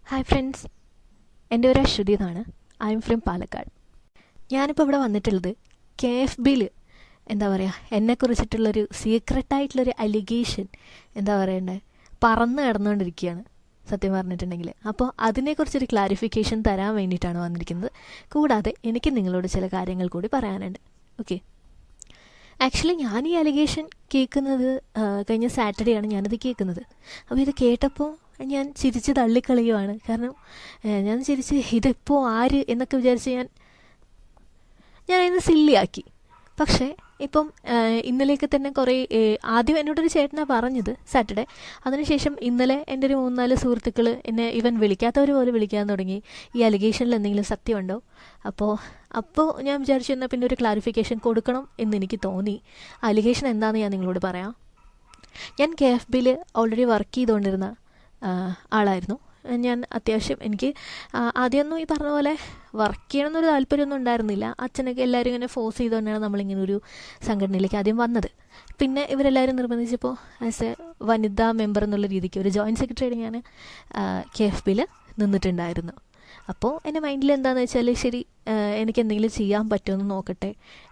Hi friends, എൻ്റെ പേര് അശ്വതി എന്നാണ്. I am from Palakkad. ഞാനിപ്പോൾ ഇവിടെ വന്നിട്ടുള്ളത് KFBയിൽ എന്നെക്കുറിച്ചിട്ടുള്ളൊരു സീക്രട്ടായിട്ടുള്ളൊരു അലിഗേഷൻ പറന്ന് കിടന്നുകൊണ്ടിരിക്കുകയാണ് സത്യം പറഞ്ഞിട്ടുണ്ടെങ്കിൽ. അപ്പോൾ അതിനെക്കുറിച്ചൊരു ക്ലാരിഫിക്കേഷൻ തരാൻ വേണ്ടിയിട്ടാണ് വന്നിരിക്കുന്നത്. കൂടാതെ എനിക്ക് നിങ്ങളോട് ചില കാര്യങ്ങൾ കൂടി പറയാനുണ്ട്. ഓക്കെ, ആക്ച്വലി ഞാൻ ഈ അലിഗേഷൻ കേൾക്കുന്നത് കഴിഞ്ഞ സാറ്റർഡേ ആണ് ഞാനിത് കേൾക്കുന്നത്. അപ്പോൾ ഇത് കേട്ടപ്പോൾ ഞാൻ ചിരിച്ച് തള്ളിക്കളയുവാണ്. കാരണം ഞാൻ ചിരിച്ച് ഇതെപ്പോൾ ആര് എന്നൊക്കെ വിചാരിച്ച് ഞാൻ അതിന് സില്ലിയാക്കി. പക്ഷേ ഇപ്പം ഇന്നലെയൊക്കെ തന്നെ കുറേ ആദ്യം എന്നോടൊരു ചേട്ടനാണ് പറഞ്ഞത് സാറ്റർഡേ. അതിനുശേഷം ഇന്നലെ എൻ്റെ ഒരു 3-4 സുഹൃത്തുക്കൾ എന്നെ ഇവൻ വിളിക്കാത്തവർ പോലെ വിളിക്കാൻ തുടങ്ങി. ഈ അലിഗേഷനിൽ എന്തെങ്കിലും സത്യമുണ്ടോ? അപ്പോൾ ഞാൻ വിചാരിച്ചു എന്നാൽ പിന്നെ ഒരു ക്ലാരിഫിക്കേഷൻ കൊടുക്കണം എന്നെനിക്ക് തോന്നി. അലിഗേഷൻ എന്താണെന്ന് ഞാൻ നിങ്ങളോട് പറയാം. ഞാൻ KFBയിൽ ഓൾറെഡി വർക്ക് ചെയ്തുകൊണ്ടിരുന്ന ആളായിരുന്നു. ഞാൻ അത്യാവശ്യം എനിക്ക് ആദ്യമൊന്നും ഈ പറഞ്ഞ പോലെ വർക്ക് ചെയ്യണമെന്നൊരു താല്പര്യമൊന്നും ഉണ്ടായിരുന്നില്ല. അച്ഛനൊക്കെ എല്ലാവരും ഇങ്ങനെ ഫോഴ്സ് ചെയ്തുകൊണ്ടാണ് നമ്മളിങ്ങനെ ഒരു സംഘടനയിലേക്ക് ആദ്യം വന്നത്. പിന്നെ ഇവരെല്ലാവരും നിർബന്ധിച്ചപ്പോൾ ആസ് എ വനിതാ മെമ്പർ എന്നുള്ള രീതിക്ക് ഒരു ജോയിൻറ്റ് സെക്രട്ടറിയായിട്ട് ഞാൻ KFBയിൽ നിന്നിട്ടുണ്ടായിരുന്നു. അപ്പോൾ എൻ്റെ മൈൻഡിൽ എന്താണെന്ന് വെച്ചാൽ ശരി, എനിക്ക് എന്തെങ്കിലും ചെയ്യാൻ പറ്റുമെന്ന് നോക്കട്ടെ,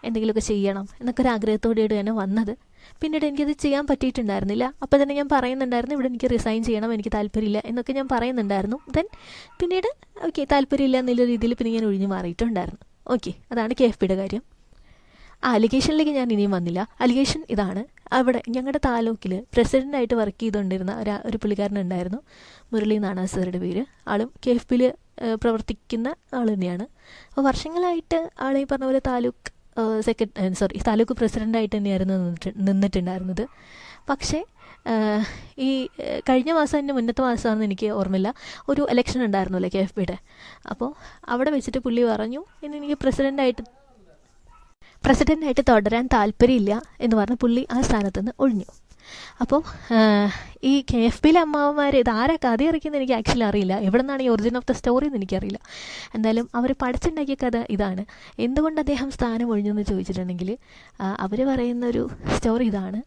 എന്തെങ്കിലുമൊക്കെ ചെയ്യണം എന്നൊക്കെ ഒരു ആഗ്രഹത്തോടെയാണ് ഞാൻ വന്നത്. പിന്നീട് എനിക്കത് ചെയ്യാൻ പറ്റിയിട്ടുണ്ടായിരുന്നില്ല. അപ്പോൾ തന്നെ ഞാൻ പറയുന്നുണ്ടായിരുന്നു ഇവിടെ എനിക്ക് റിസൈൻ ചെയ്യണം, എനിക്ക് താല്പര്യമില്ല എന്നൊക്കെ ഞാൻ പറയുന്നുണ്ടായിരുന്നു. പിന്നീട് ഓക്കെ, താല്പര്യമില്ല എന്നുള്ള രീതിയിൽ പിന്നെ ഞാൻ ഒഴിഞ്ഞു മാറിയിട്ടുണ്ടായിരുന്നു. ഓക്കെ, അതാണ് KFBയുടെ കാര്യം. അലിഗേഷനിലേക്ക് ഞാൻ ഇനിയും വന്നില്ല. അലിഗേഷൻ ഇതാണ്. അവിടെ ഞങ്ങളുടെ താലൂക്കിൽ പ്രസിഡൻ്റായിട്ട് വർക്ക് ചെയ്തുകൊണ്ടിരുന്ന ഒരു പുള്ളിക്കാരനുണ്ടായിരുന്നു. മുരളി എന്നാണ് ആ സാറുടെ പേര്. ആളും KFBയിൽ പ്രവർത്തിക്കുന്ന ആൾ തന്നെയാണ്. അപ്പോൾ വർഷങ്ങളായിട്ട് ആളെ ഈ പറഞ്ഞ പോലെ താലൂക്ക് പ്രസിഡൻ്റായിട്ട് തന്നെയായിരുന്നു നിന്നിട്ടുണ്ടായിരുന്നത്. പക്ഷേ ഈ കഴിഞ്ഞ മാസം തന്നെ മുന്നത്തെ മാസമാണെന്ന് എനിക്ക് ഓർമ്മയില്ല, ഒരു ഇലക്ഷൻ ഉണ്ടായിരുന്നല്ലോ KFBയുടെ. അപ്പോൾ അവിടെ വെച്ചിട്ട് പുള്ളി പറഞ്ഞു ഇനി എനിക്ക് പ്രസിഡൻ്റായിട്ട് തുടരാൻ താല്പര്യമില്ല എന്ന് പറഞ്ഞ് പുള്ളി ആ സ്ഥാനത്ത് നിന്ന് ഒഴിഞ്ഞു. അപ്പോൾ ഈ KFBയിലെ അമ്മാവന്മാർ ഇത് ആരാ കഥ ഇറക്കിയെന്ന് എനിക്ക് ആക്ച്വലി അറിയില്ല. എവിടെ നിന്നാണ് ഈ ഒറിജിൻ ഓഫ് ദ സ്റ്റോറി എന്ന് എനിക്കറിയില്ല. എന്തായാലും അവർ പഠിച്ചുണ്ടാക്കിയ കഥ ഇതാണ്. എന്തുകൊണ്ട് അദ്ദേഹം സ്ഥാനം ഒഴിഞ്ഞെന്ന് ചോദിച്ചിട്ടുണ്ടെങ്കിൽ അവർ പറയുന്നൊരു സ്റ്റോറി ഇതാണ്.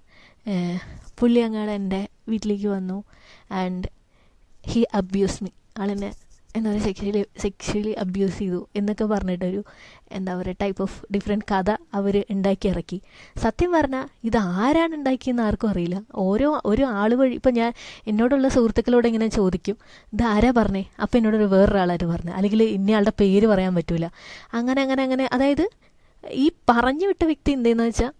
പുള്ളി അങ്ങാട് എൻ്റെ വീട്ടിലേക്ക് വന്നു ആൻഡ് ഹി അബ്യൂസ് മീ. ആളെന്നെ സെക്ഷലി അബ്യൂസ് ചെയ്തു എന്നൊക്കെ പറഞ്ഞിട്ടൊരു ടൈപ്പ് ഓഫ് ഡിഫറെൻറ്റ് കഥ അവർ ഉണ്ടാക്കി ഇറക്കി. സത്യം പറഞ്ഞാൽ ഇത് ആരാണ് ഉണ്ടാക്കിയെന്ന് ആർക്കും അറിയില്ല. ഒരു ആൾ വഴി ഇപ്പം ഞാൻ എന്നോടുള്ള സുഹൃത്തുക്കളോട് ഇങ്ങനെ ചോദിക്കും ഇത് ആരാ പറഞ്ഞേ, അപ്പം എന്നോടൊരു വേറൊരാളായിട്ട് പറഞ്ഞു, അല്ലെങ്കിൽ ഇന്നയാളുടെ പേര് പറയാൻ പറ്റൂല. അങ്ങനെ അതായത് ഈ പറഞ്ഞു വിട്ട വ്യക്തി എന്തെന്ന് വെച്ചാൽ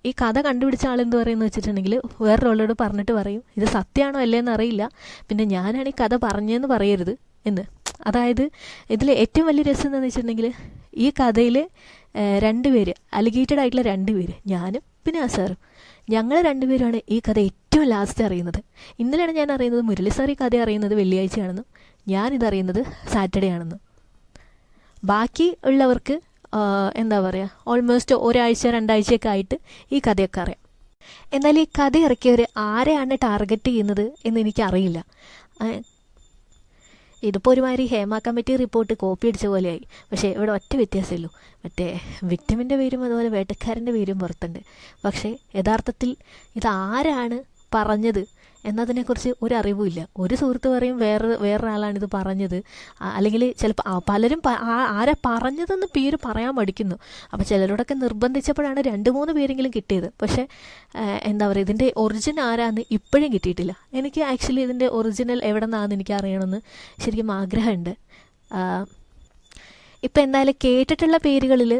ഈ കഥ കണ്ടുപിടിച്ച ആളെന്ത് പറയുമെന്ന് വെച്ചിട്ടുണ്ടെങ്കിൽ വേറൊരാളോട് പറഞ്ഞിട്ട് പറയും ഇത് സത്യമാണോ അല്ലേന്ന് അറിയില്ല, പിന്നെ ഞാനാണ് ഈ കഥ പറഞ്ഞതെന്ന് പറയരുത് എന്ന്. അതായത് ഇതിൽ ഏറ്റവും വലിയ രസം എന്താണെന്ന് വെച്ചിട്ടുണ്ടെങ്കിൽ ഈ കഥയിൽ 2 പേര്, അലിഗേറ്റഡ് ആയിട്ടുള്ള 2 പേര്, ഞാനും പിന്നെ ആ സാറും, ഞങ്ങൾ 2 പേരുമാണ് ഈ കഥ ഏറ്റവും ലാസ്റ്റ് അറിയുന്നത്. ഇന്നലെയാണ് ഞാൻ അറിയുന്നത് മുരളി സാർ ഈ കഥ അറിയുന്നത് വെള്ളിയാഴ്ചയാണെന്നും ഞാനിതറിയുന്നത് സാറ്റർഡേ ആണെന്നും. ബാക്കി ഉള്ളവർക്ക് ഓൾമോസ്റ്റ് 1 ആഴ്ച 2 ആഴ്ചയൊക്കെ ആയിട്ട് ഈ കഥയൊക്കെ അറിയാം. എന്നാൽ ഈ കഥ ഇറക്കിയവർ ആരെയാണ് ടാർഗറ്റ് ചെയ്യുന്നത് എന്ന് എനിക്കറിയില്ല. ഇതിപ്പോൾ ഒരുമാതിരി ഹേമ കമ്മിറ്റി റിപ്പോർട്ട് കോപ്പി അടിച്ച പോലെയായി. പക്ഷേ ഇവിടെ ഒറ്റ വ്യത്യാസമേ ഉള്ളൂ, മറ്റേ വിക്ടിമിൻ്റെ പേരും അതുപോലെ വേട്ടക്കാരൻ്റെ പേരും പുറത്തുണ്ട്. പക്ഷേ യഥാർത്ഥത്തിൽ ഇതാരാണ് പറഞ്ഞത് എന്നതിനെക്കുറിച്ച് ഒരറിവുമില്ല. ഒരു സുഹൃത്ത് പറയും വേറൊരാളാണിത് പറഞ്ഞത്, അല്ലെങ്കിൽ ചിലപ്പോൾ പലരും ആരാ പറഞ്ഞതെന്ന് പേര് പറയാൻ മടിക്കുന്നു. അപ്പോൾ ചിലരോടൊക്കെ നിർബന്ധിച്ചപ്പോഴാണ് 2-3 പേരെങ്കിലും കിട്ടിയത്. പക്ഷേ ഇതിൻ്റെ ഒറിജിൻ ആരാന്ന് ഇപ്പോഴും കിട്ടിയിട്ടില്ല. എനിക്ക് ആക്ച്വലി ഇതിൻ്റെ ഒറിജിനൽ എവിടെ നിന്നാണെന്ന് എനിക്ക് അറിയണമെന്ന് ശരിക്കും ആഗ്രഹമുണ്ട്. ഇപ്പം എന്തായാലും കേട്ടിട്ടുള്ള പേരുകളിൽ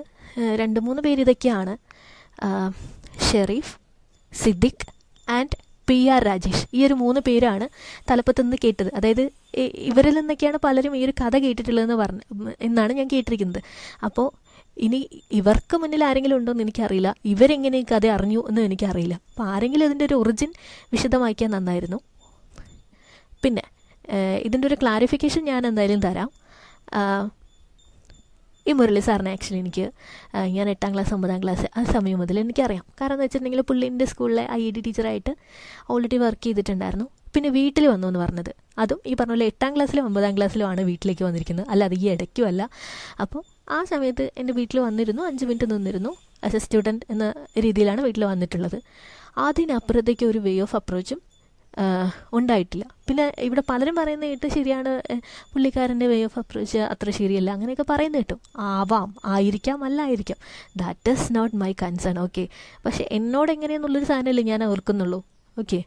2-3 പേര് ഇതൊക്കെയാണ്: ഷെരീഫ്, സിദ്ദിഖ് ആൻഡ് PR രാജേഷ്. ഈ ഒരു 3 പേരാണ് തലപ്പത്ത് നിന്ന് കേട്ടത്. അതായത് ഇവരിൽ നിന്നൊക്കെയാണ് പലരും ഈ ഒരു കഥ കേട്ടിട്ടുള്ളതെന്ന് എന്നാണ് ഞാൻ കേട്ടിരിക്കുന്നത്. അപ്പോൾ ഇനി ഇവർക്ക് മുന്നിൽ ആരെങ്കിലും ഉണ്ടോ എന്ന് എനിക്കറിയില്ല, ഇവരെങ്ങനെ ഈ കഥ അറിഞ്ഞു എന്ന് എനിക്കറിയില്ല. അപ്പോൾ ആരെങ്കിലും ഇതിൻ്റെ ഒരു ഒറിജിൻ വിശദമാക്കിയാൽ നന്നായിരുന്നു. പിന്നെ ഇതിൻ്റെ ഒരു ക്ലാരിഫിക്കേഷൻ ഞാൻ എന്തായാലും തരാം. ഈ മുരളി സാറിനെ ആക്ച്വലി ഞാൻ 8ാം ക്ലാസ് 9ാം ക്ലാസ് ആ സമയം മുതൽ എനിക്കറിയാം. കാരണം എന്ന് വെച്ചിട്ടുണ്ടെങ്കിൽ പുള്ളിൻ്റെ സ്കൂളിലെ IED ടീച്ചറായിട്ട് ഓൾറെഡി വർക്ക് ചെയ്തിട്ടുണ്ടായിരുന്നു. പിന്നെ വീട്ടിൽ വന്നു എന്ന് പറഞ്ഞത് അതും ഈ പറഞ്ഞ പോലെ 8ാം ക്ലാസ്സിലും 9ാം ക്ലാസ്സിലും ആണ് വീട്ടിലേക്ക് വന്നിരിക്കുന്നത്, അല്ലാതെ ഈ ഇടയ്ക്കും അല്ല. അപ്പോൾ ആ സമയത്ത് എൻ്റെ വീട്ടിൽ വന്നിരുന്നു, 5 മിനിറ്റ് നിന്നിരുന്നു. ആസ് എ സ്റ്റുഡൻറ്റ് എന്ന രീതിയിലാണ് വീട്ടിൽ വന്നിട്ടുള്ളത്. അതിനപ്പുറത്തേക്ക് ഒരു വേ ഓഫ് അപ്രോച്ചും ഉണ്ടായിട്ടില്ല. പിന്നെ ഇവിടെ പലരും പറയുന്ന കേട്ട് ശരിയാണ്, പുള്ളിക്കാരൻ്റെ വേ ഓഫ് അപ്രോച്ച് അത്ര ശരിയല്ല അങ്ങനെയൊക്കെ പറയുന്ന കേട്ടു. ആവാം, ആയിരിക്കാം, അല്ലായിരിക്കാം. That is not my concern. Okay, പക്ഷെ എന്നോട് എങ്ങനെയെന്നുള്ളൊരു സാധനമല്ലേ ഞാൻ ഓർക്കുന്നുള്ളൂ. ഓക്കെ,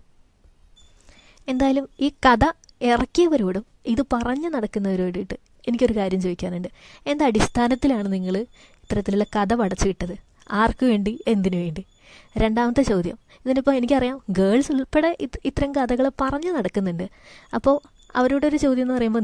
എന്തായാലും ഈ കഥ ഇറക്കിയവരോടും ഇത് പറഞ്ഞു നടക്കുന്നവരോടിട്ട് എനിക്കൊരു കാര്യം ചോദിക്കാനുണ്ട്. എന്ത് അടിസ്ഥാനത്തിലാണ് നിങ്ങൾ ഇത്തരത്തിലുള്ള കഥ പടച്ചു വിട്ടത്? ആർക്കു വേണ്ടി, എന്തിനു വേണ്ടി? രണ്ടാമത്തെ ചോദ്യം, ഇതിനിപ്പോൾ എനിക്കറിയാം ഗേൾസ് ഉൾപ്പെടെ ഇത്തരം കഥകൾ പറഞ്ഞു നടക്കുന്നുണ്ട്. അപ്പോൾ അവരുടെ ഒരു ചോദ്യം എന്ന് പറയുമ്പോൾ,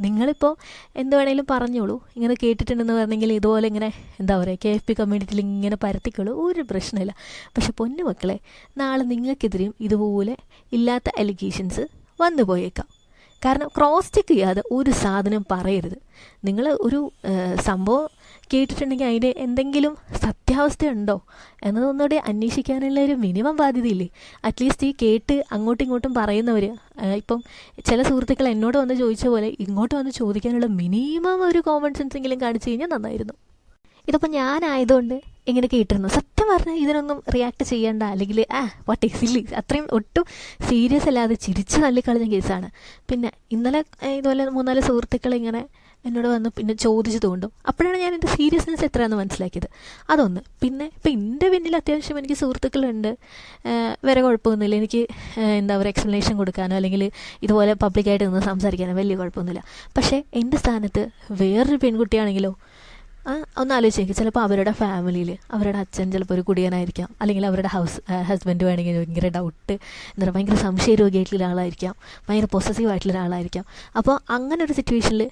നിങ്ങളിപ്പോൾ എന്ത് വേണേലും പറഞ്ഞോളൂ, ഇങ്ങനെ കേട്ടിട്ടുണ്ടെന്ന് പറഞ്ഞെങ്കിൽ ഇതുപോലെ ഇങ്ങനെ എന്താ പറയുക KFP കമ്മ്യൂണിറ്റിയിൽ ഇങ്ങനെ പരത്തിക്കോളൂ, ഒരു പ്രശ്നമില്ല. പക്ഷെ പൊന്നു മക്കളെ, നാളെ നിങ്ങൾക്കെതിരെയും ഇതുപോലെ ഇല്ലാത്ത അലിഗേഷൻസ് വന്നു പോയേക്കാം. കാരണം ക്രോസ് ചെക്ക് ചെയ്യാതെ ഒരു സാധനം പറയരുത്. നിങ്ങൾ ഒരു സംഭവം കേട്ടിട്ടുണ്ടെങ്കിൽ അതിൻ്റെ എന്തെങ്കിലും സത്യാവസ്ഥയുണ്ടോ എന്നതൊന്നുകൂടി അന്വേഷിക്കാനുള്ള ഒരു മിനിമം ബാധ്യതയില്ലേ? അറ്റ്ലീസ്റ്റ് ഈ കേട്ട് അങ്ങോട്ടും ഇങ്ങോട്ടും പറയുന്നവർ, ഇപ്പം ചില സുഹൃത്തുക്കൾ എന്നോട് വന്ന് ചോദിച്ച പോലെ ഇങ്ങോട്ട് വന്ന് ചോദിക്കാനുള്ള മിനിമം ഒരു കോമൺ സെൻസ് എങ്കിലും കാണിച്ചു കഴിഞ്ഞാൽ നന്നായിരുന്നു. ഇതിപ്പോൾ ഞാനായതുകൊണ്ട് ഇങ്ങനെ കേട്ടിരുന്നു. സത്യം പറഞ്ഞാൽ ഇതിനൊന്നും റിയാക്ട് ചെയ്യേണ്ട, അല്ലെങ്കിൽ വാട്ട് ഈസ് സില്ലി, അത്രയും ഒട്ടും സീരിയസ് അല്ലാതെ ചിരിച്ച് തള്ളിക്കളഞ്ഞ കേസാണ്. പിന്നെ ഇന്നലെ ഇതുപോലെ 3-4 സുഹൃത്തുക്കൾ ഇങ്ങനെ എന്നോട് വന്ന് പിന്നെ ചോദിച്ചതുകൊണ്ടും അപ്പോഴാണ് ഞാൻ എൻ്റെ സീരിയസ്നെസ് എത്രയാണെന്ന് മനസ്സിലാക്കിയത്. അതൊന്ന്. പിന്നെ ഇപ്പം എൻ്റെ പിന്നിൽ അത്യാവശ്യം എനിക്ക് സുഹൃത്തുക്കളുണ്ട്, വേറെ കുഴപ്പമൊന്നുമില്ല. എനിക്ക് എന്താ പറയുക എക്സ്പ്ലനേഷൻ കൊടുക്കാനോ അല്ലെങ്കിൽ ഇതുപോലെ പബ്ലിക്കായിട്ട് നിന്ന് സംസാരിക്കാനോ വലിയ കുഴപ്പമൊന്നുമില്ല. പക്ഷേ എൻ്റെ സ്ഥാനത്ത് വേറൊരു പെൺകുട്ടിയാണെങ്കിലോ, ഒന്ന് ആലോചിച്ചേക്ക്, ചിലപ്പോൾ അവരുടെ ഫാമിലിയിൽ അവരുടെ അച്ഛൻ ചിലപ്പോൾ ഒരു കുടിയനായിരിക്കാം, അല്ലെങ്കിൽ അവരുടെ ഹസ്ബൻഡ് വേണമെങ്കിൽ ഭയങ്കര ഡൗട്ട്, എന്താ പറയുക ഭയങ്കര സംശയരോഗിയായിട്ടുള്ള ഒരാളായിരിക്കാം, ഭയങ്കര പൊസസീവ് ആയിട്ടുള്ള ഒരാളായിരിക്കാം. അപ്പോൾ അങ്ങനെ ഒരു സിറ്റുവേഷനിൽ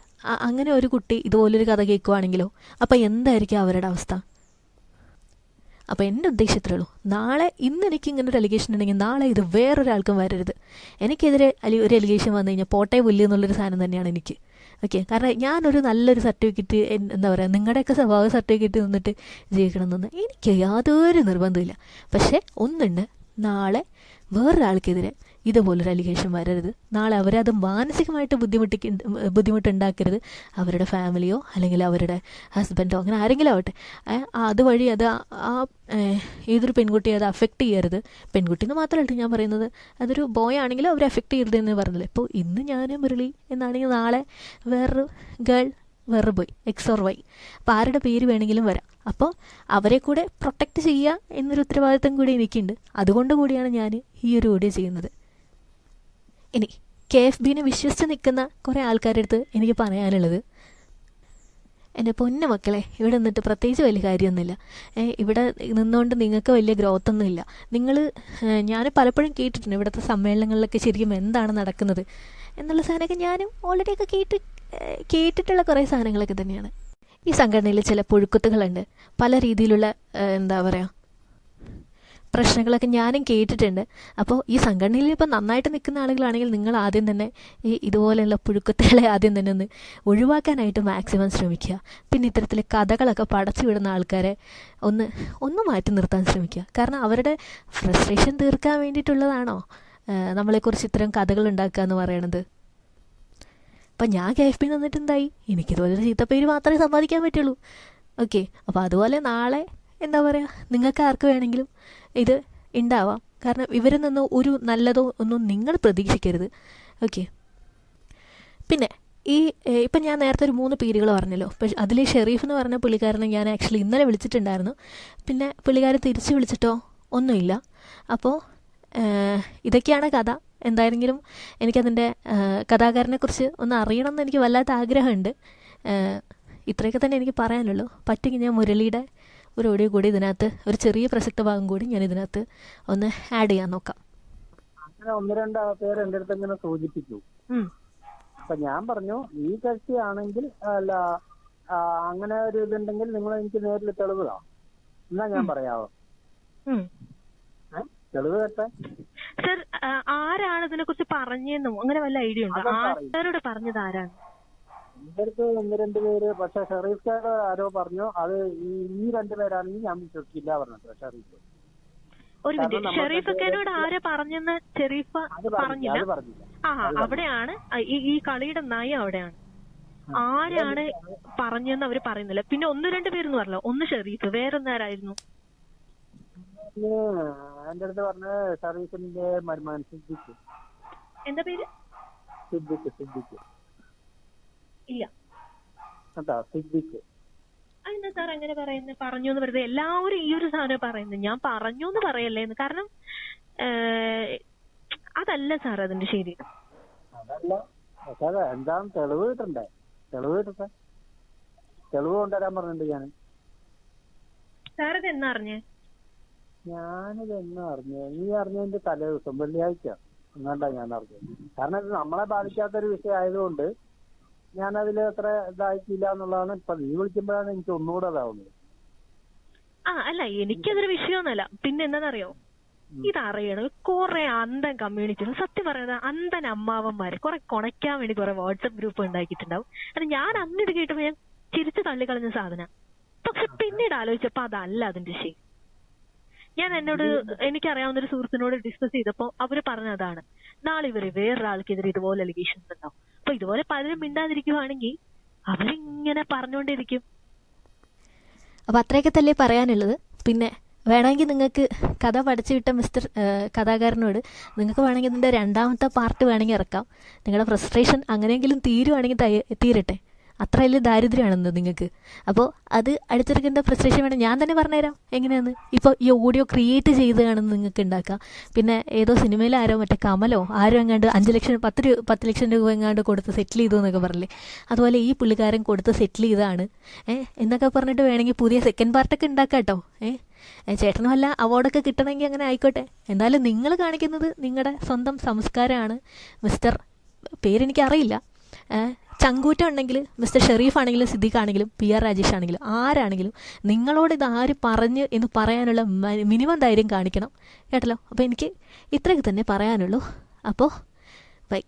അങ്ങനെ ഒരു കുട്ടി ഇതുപോലൊരു കഥ കേൾക്കുവാണെങ്കിലോ, അപ്പോൾ എന്തായിരിക്കും അവരുടെ അവസ്ഥ? അപ്പോൾ എൻ്റെ ഉദ്ദേശത്തിലേ ഉള്ളൂ, ഇന്ന് എനിക്ക് ഇങ്ങനെ ഒരു അലിഗേഷൻ ഉണ്ടെങ്കിൽ നാളെ ഇത് വേറൊരാൾക്കും വരരുത്. എനിക്കെതിരെ ഒരു അലിഗേഷൻ വന്നു കഴിഞ്ഞാൽ പോട്ടെ പുല്ല് എന്നുള്ളൊരു സാധനം തന്നെയാണ് എനിക്ക്. ഓക്കെ, കാരണം ഞാനൊരു നല്ലൊരു സർട്ടിഫിക്കറ്റ്, എന്താ പറയുക, നിങ്ങളുടെയൊക്കെ സ്വഭാവ സർട്ടിഫിക്കറ്റ് നിന്നിട്ട് ജീവിക്കണമെന്ന് എനിക്ക് യാതൊരു നിർബന്ധമില്ല. പക്ഷേ ഒന്നുണ്ട്, വേറൊരാൾക്കെതിരെ ഇതുപോലൊരു അലിഗേഷൻ വരരുത്. നാളെ അവരത് മാനസികമായിട്ട് ബുദ്ധിമുട്ടുണ്ടാക്കരുത്. അവരുടെ ഫാമിലിയോ അല്ലെങ്കിൽ അവരുടെ ഹസ്ബൻഡോ അങ്ങനെ ആരെങ്കിലും ആവട്ടെ, അതുവഴി ഏതൊരു പെൺകുട്ടിയെ അത് അഫക്റ്റ് ചെയ്യരുത്. പെൺകുട്ടിന്ന് മാത്രമല്ല ഞാൻ പറയുന്നത്, അതൊരു ബോയ് ആണെങ്കിലും അവരെ അഫക്റ്റ് ചെയ്യരുത് എന്ന് പറഞ്ഞില്ല. ഇപ്പോൾ ഇന്ന് ഞാൻ മുരളി എന്നാണെങ്കിൽ നാളെ വേറൊരു ഗേൾ, വേറൊരു ബോയ്, XOR Y, അപ്പോൾ ആരുടെ പേര് വേണമെങ്കിലും വരാം. അപ്പോൾ അവരെ കൂടെ പ്രൊട്ടക്റ്റ് ചെയ്യുക എന്നൊരു ഉത്തരവാദിത്തം കൂടി എനിക്കുണ്ട്. അതുകൊണ്ട് കൂടിയാണ് ഞാൻ ഈ ഒരു വീഡിയോ ചെയ്യുന്നത്. ഇനി KFBനെ വിശ്വസിച്ച് നിൽക്കുന്ന കുറേ ആൾക്കാരുടെ അടുത്ത് എനിക്ക് പറയാനുള്ളത്, എൻ്റെ പൊന്നു മക്കളെ, ഇവിടെ നിന്നിട്ട് പ്രത്യേകിച്ച് വലിയ കാര്യമൊന്നുമില്ല. ഇവിടെ നിന്നുകൊണ്ട് നിങ്ങൾക്ക് വലിയ ഗ്രോത്തൊന്നുമില്ല. ഞാൻ പലപ്പോഴും കേട്ടിട്ടുണ്ട് ഇവിടുത്തെ സമ്മേളനങ്ങളിലൊക്കെ ശരിക്കും എന്താണ് നടക്കുന്നത് എന്നുള്ള സാധനമൊക്കെ ഞാനും ഓൾറെഡിയൊക്കെ കേട്ടിട്ടുള്ള കുറേ സാധനങ്ങളൊക്കെ തന്നെയാണ്. ഈ സംഘടനയിൽ ചില പുഴുക്കുത്തുകളുണ്ട്, പല രീതിയിലുള്ള എന്താ പറയുക പ്രശ്നങ്ങളൊക്കെ ഞാനും കേട്ടിട്ടുണ്ട്. അപ്പോൾ ഈ സംഘടനയിൽ ഇപ്പോൾ നന്നായിട്ട് നിൽക്കുന്ന ആളുകളാണെങ്കിൽ നിങ്ങൾ ആദ്യം തന്നെ ഇതുപോലെയുള്ള പുഴുക്കുത്തുകളെ ആദ്യം തന്നെ ഒന്ന് ഒഴിവാക്കാനായിട്ട് മാക്സിമം ശ്രമിക്കുക. പിന്നെ ഇത്തരത്തിൽ കഥകളൊക്കെ പടച്ചു വിടുന്ന ആൾക്കാരെ ഒന്ന് മാറ്റി നിർത്താൻ ശ്രമിക്കുക. കാരണം അവരുടെ ഫ്രസ്ട്രേഷൻ തീർക്കാൻ വേണ്ടിയിട്ടുള്ളതാണോ നമ്മളെക്കുറിച്ച് ഇത്തരം കഥകൾ ഉണ്ടാക്കുക എന്ന് പറയണത്? അപ്പം ഞാൻ KFB നിന്നിട്ട് എന്തായി? എനിക്കിതുപോലൊരു ചീത്തപ്പേര് മാത്രമേ സമ്പാദിക്കാൻ പറ്റുള്ളൂ. ഓക്കെ, അപ്പോൾ അതുപോലെ നാളെ എന്താ പറയുക, നിങ്ങൾക്ക് ആർക്ക് വേണമെങ്കിലും ഇത് ഉണ്ടാവാം. കാരണം ഇവരിൽ നിന്ന് ഒരു നല്ലതോ ഒന്നും നിങ്ങൾ പ്രതീക്ഷിക്കരുത്. ഓക്കെ, പിന്നെ ഇപ്പം ഞാൻ നേരത്തെ ഒരു 3 പേരുകൾ പറഞ്ഞല്ലോ. പക്ഷെ അതിൽ ഷെരീഫ് എന്ന് പറഞ്ഞ പുള്ളിക്കാരനെ ഞാൻ ആക്ച്വലി ഇന്നലെ വിളിച്ചിട്ടുണ്ടായിരുന്നു. പിന്നെ പുള്ളിക്കാരൻ തിരിച്ച് വിളിച്ചിട്ടോ ഒന്നുമില്ല. അപ്പോൾ ഇതൊക്കെയാണ് കഥ. എന്തായെങ്കിലും എനിക്കതിൻ്റെ കഥാകാരനെക്കുറിച്ച് ഒന്ന് അറിയണമെന്ന് എനിക്ക് വല്ലാത്ത ആഗ്രഹമുണ്ട്. ഇത്രയൊക്കെ തന്നെ എനിക്ക് പറയാനുള്ളൂ. പറ്റുമെങ്കിൽ ഞാൻ മുരളിയുടെ ഒരു ഓഡിയോ കൂടി ഇതിനകത്ത്, ഒരു ചെറിയ പ്രസക്ത ഭാഗം കൂടി ഞാൻ ഇതിനകത്ത് ഒന്ന് ആഡ് ചെയ്യാൻ നോക്കാം. അങ്ങനെ 1-2 പേര് എൻ്റെ അടുത്ത് ഇങ്ങനെ സൂചിപ്പിച്ചു. അപ്പൊ ഞാൻ പറഞ്ഞു, ഈ കക്ഷിയാണെങ്കിൽ അല്ല അങ്ങനെ ഒരു ഇതുണ്ടെങ്കിൽ നിങ്ങൾ എനിക്ക് നേരിൽ തെളിവ് താ, എന്നാ ഞാൻ പറയാവോ? തെളിവ് കേട്ടെ സർ, ആരാണ് ഇതിനെ കുറിച്ച് പറഞ്ഞെന്നും അങ്ങനെ വല്ല ഐഡിയ ഉണ്ടോ? ആരോട് പറഞ്ഞത് ആരാണ്? എന്റെ അടുത്ത് 1-2 പേര്. പക്ഷെ ഷെറീഫ് സാറ് ആരോ പറഞ്ഞു, അത് ഈ 2 പേരാണെങ്കിൽ ഞാൻ വിശ്വസിക്കില്ല പറഞ്ഞത്. ഷെറീഫ് ഒരു മിനിറ്റ്, ഷെറീഫൊക്കെനോട് ആരാ പറഞ്ഞെന്ന് ഷെറീഫ പറഞ്ഞില്ല? അവിടെയാണ് ഈ കളിയുടെ നയം, അവിടെയാണ്. ആരാണ് പറഞ്ഞെന്ന് അവര് പറയുന്നില്ല. പിന്നെ 1-2 പേരെന്ന് പറഞ്ഞല്ലോ, ഒന്ന് ഷെറീഫ്, വേറൊന്നാരായിരുന്നു? എന്റെ അടുത്ത് പറഞ്ഞ സർവീസിന്റെ വരുമാനം സിദ്ദിഖ് എന്താ പേര്? സിദ്ദിഖ് ഇല്ല. എന്താ സിദ്ദിഖ്? എന്താ സാർ അങ്ങനെ പറയുന്നത്? പറഞ്ഞു എന്ന് പറയുന്നത് എല്ലാവരും ഈ ഒരു സാധനം പറയുന്നത്. ഞാൻ പറഞ്ഞു എന്ന് പറയല്ലേന്ന്. കാരണം അതല്ല സാർ അതിന്റെ ശരി. അതല്ല, പക്ഷെ അത് എന്താണ് തെളിവ് കിട്ടണ്ടേ? തെളിവ് കൊണ്ടുവരാൻ പറഞ്ഞിട്ടുണ്ട് ഞാൻ. സാർ ഇത് എന്നാ അറിഞ്ഞേ? ഞാനിത് എന്നാ അറിഞ്ഞു? നീ അറിഞ്ഞതിന്റെ തലേ ദിവസം വെള്ളിയാഴ്ച എങ്ങാണ്ടാ ഞാൻ അറിഞ്ഞത്. കാരണം ഇത് നമ്മളെ ബാധിക്കാത്തൊരു വിഷയം ആയതുകൊണ്ട് ഞാനതിൽ അത്ര ഇതായിട്ടില്ല എന്നുള്ളതാണ്. ഇപ്പൊ നീ വിളിക്കുമ്പോഴാണ് എനിക്ക് ഒന്നുകൂടെ അതാവുന്നത്. അല്ല, എനിക്കതൊരു വിഷയമൊന്നുമല്ല. പിന്നെ എന്താണെന്നറിയോ, ഇതറിയണം കുറെ അന്ധൻ കമ്മ്യൂണിറ്റികൾ, സത്യം പറയുന്നത് അന്ധൻ അമ്മാവന്മാര് കുറെ കൊണയ്ക്കാൻ വേണ്ടി കുറെ വാട്സപ്പ് ഗ്രൂപ്പ് ഉണ്ടാക്കിയിട്ടുണ്ടാവും. അത് ഞാൻ അന്നിട്ട് കേട്ടപ്പോ ഞാൻ ചിരിച്ചു തള്ളിക്കളഞ്ഞ സാധനം. പക്ഷെ പിന്നീട് ആലോചിച്ചപ്പോ അതല്ല അതിന്റെ ശരി. ഞാൻ എനിക്കറിയാവുന്ന ഒരു സുഹൃത്തിനോട് ഡിസ്കസ് ചെയ്തപ്പോ അവര് പറഞ്ഞതാണ്, നാളെ ഇവര് വേറൊരാൾക്കെതിരെ ഇതുപോലെ അലിഗേഷൻസ് ഉണ്ടാവും. അപ്പൊ ഇതുപോലെ പലരും മിണ്ടാതിരിക്കുവാണെങ്കിൽ അവരിങ്ങനെ പറഞ്ഞുകൊണ്ടിരിക്കും. അപ്പോൾ അത്രയൊക്കെ തന്നെ പറയാനുള്ളത്. പിന്നെ വേണമെങ്കിൽ നിങ്ങൾക്ക് കഥ പഠിച്ചു വിട്ട മിസ്റ്റർ കഥാകാരനോട് നിങ്ങൾക്ക് വേണമെങ്കിൽ ഇതിൻ്റെ രണ്ടാമത്തെ പാർട്ട് വേണമെങ്കിൽ ഇറക്കാം. നിങ്ങളുടെ ഫ്രസ്ട്രേഷൻ അങ്ങനെയെങ്കിലും തീരുവാണെങ്കിൽ തീരട്ടെ. അത്ര വലിയ ദാരിദ്ര്യമാണെന്ന് നിങ്ങൾക്ക്. അപ്പോൾ അത് അടുത്തിറക്കേണ്ട ഫ്രസ്ട്രേഷൻ വേണം. ഞാൻ തന്നെ പറഞ്ഞുതരാം എങ്ങനെയാണെന്ന്. ഇപ്പോൾ ഈ ഓഡിയോ ക്രിയേറ്റ് ചെയ്തതാണെന്ന് നിങ്ങൾക്ക് ഉണ്ടാക്കാം. പിന്നെ ഏതോ സിനിമയിൽ ആരോ മറ്റേ കമലോ ആരോ എങ്ങാണ്ട് 5 ലക്ഷം 10 ലക്ഷം രൂപ എങ്ങാണ്ട് കൊടുത്ത് സെറ്റിൽ ചെയ്തു എന്നൊക്കെ പറഞ്ഞില്ലേ, അതുപോലെ ഈ പുള്ളിക്കാരൻ കൊടുത്ത് സെറ്റിൽ ചെയ്തതാണ് എന്നൊക്കെ പറഞ്ഞിട്ട് വേണമെങ്കിൽ പുതിയ സെക്കൻഡ് പാർട്ടൊക്കെ ഉണ്ടാക്കാം കേട്ടോ. ചേട്ടനും വല്ല അവാർഡൊക്കെ കിട്ടണമെങ്കിൽ അങ്ങനെ ആയിക്കോട്ടെ. എന്തായാലും നിങ്ങൾ കാണിക്കുന്നത് നിങ്ങളുടെ സ്വന്തം സംസ്കാരമാണ്. മിസ്റ്റർ പേരെനിക്കറിയില്ല, ചങ്കൂറ്റം ഉണ്ടെങ്കിൽ മിസ്റ്റർ ഷെറീഫ് ആണെങ്കിലും സിദ്ദിഖ് ആണെങ്കിലും PR രാജേഷ് ആണെങ്കിലും ആരാണെങ്കിലും നിങ്ങളോട് ഇത് ആര് പറഞ്ഞ് എന്ന് പറയാനുള്ള മിനിമം ധൈര്യം കാണിക്കണം കേട്ടല്ലോ. അപ്പോൾ എനിക്ക് ഇത്രയൊക്കെ തന്നെ പറയാനുള്ളൂ. അപ്പോൾ ബൈ.